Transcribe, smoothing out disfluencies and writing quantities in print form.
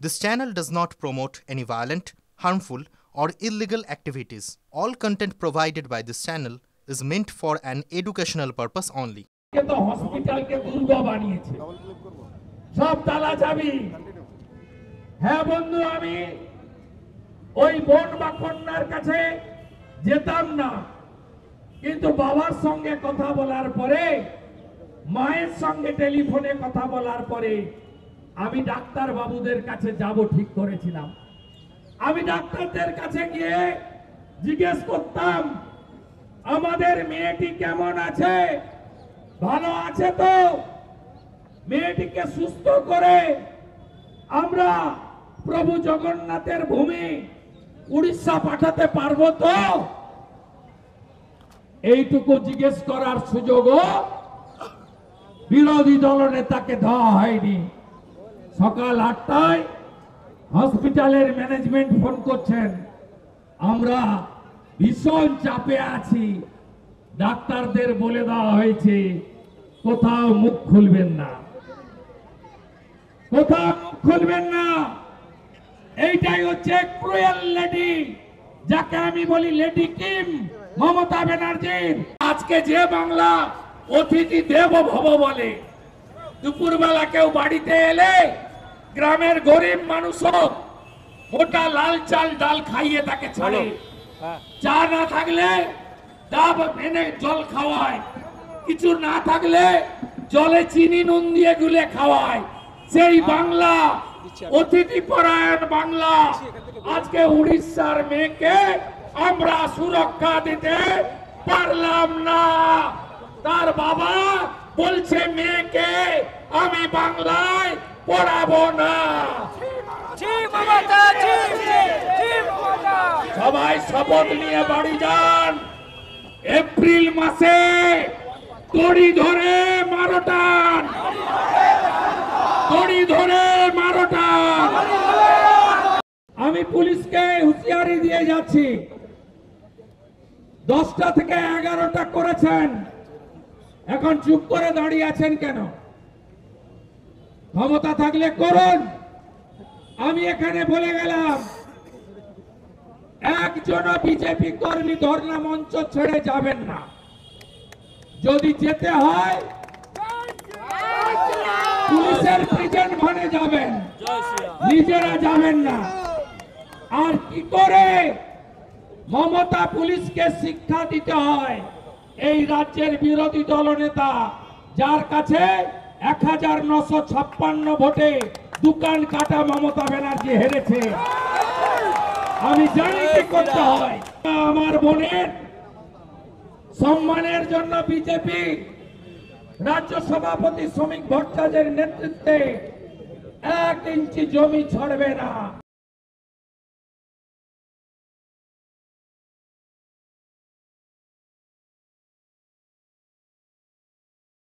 This channel does not promote any violent, harmful, or illegal activities. All content provided by this channel is meant for an educational purpose only. Hospital के दुर्गा বানিয়েছে সব তালা চাবি হ্যাঁ বন্ধু আমি ওই বোন বা কন্যার কাছে যেতাম না কিন্তু বাবার সঙ্গে কথা বলার পরে মায়ের সঙ্গে টেলিফোনে কথা বলার পরে আমি ডাক্তার বাবুদের কাছে যাব ঠিক করেছিলাম আমি ডাক্তারদের কাছে গিয়ে জিজ্ঞেস করতাম আমাদের মেয়েটি কেমন আছে ভালো আছে তো মেয়েটিকে সুস্থ করে আমরা প্রভু জগন্নাথের ভূমি উড়িষ্যা পাঠাতে পারবো তো এইটুকু জিজ্ঞেস করার সুযোগও বিরোধী দলনেতাকে দেওয়া হয়নি সকাল 8টায় হসপিটালের ম্যানেজমেন্ট ফোন করছেন আমরা ভীষণ চাপে আছি ডাক্তারদের বলে দেওয়া হয়েছে কোথাও মুখ খুলবেন না কোথাও মুখ খুলবেন না এইটাই হচ্ছে ক্রুয়েল লেডি যাকে আমি বলি লেডি কিম মমতা ব্যানার্জির আজকে যে বাংলা অতিথি দেব ভব বলে দুপুরবেলা কেউ বাড়িতে এলে গ্রামের গরিব মানুষও মোটা লাল চাল ডাল খাইয়ে তাকে ছাড়ে চা না থাকলে ডাব এনে জল খাওয়ায় কিছু না থাকলে জলে চিনি নুন দিয়ে গুলে খাওয়ায় সেই বাংলা অতিথি পরায়ণ বাংলা আজকে উড়িষ্যার মেয়েকে আমরা সুরক্ষা দিতে পারলাম না তার বাবা বলছে মেয়েকে আমি বাংলায় পড়াবো না সবাই শপথ নিয়ে বাড়ি যান এপ্রিল মাসে দড়ি ধরে মারোটান দড়ি ধরে মারোটান আমি পুলিশকে হুঁশিয়ারি দিয়ে যাচ্ছি 10টা থেকে 11টা করেছেন এখন চুপ করে দাঁড়িয়ে আছেন কেন ক্ষমতা থাকলে করুন আমি এখানে বলে গেলাম একজন বিজেপি কর্মী ধর্ণা মঞ্চ ছেড়ে যাবেন না যদি যেতে হয় পুলিশের প্রিজন ভ্যানে যাবেন নিজেরা যাবেন না আর কি করে মমতা পুলিশকে শিক্ষা দিতে হয় এই রাজ্যের বিরোধী দলনেতা যার কাছে 1956 ভোটে দোকান কাটা মমতা ব্যানার্জি হেরেছে আমি জানি কি করতে হয় আমার বোনের সম্মানের জন্য বিজেপি রাজ্য সভাপতি শ্রমিক ভট্টাচার্যের নেতৃত্বে 1 ইঞ্চি জমি ছাড়বে না।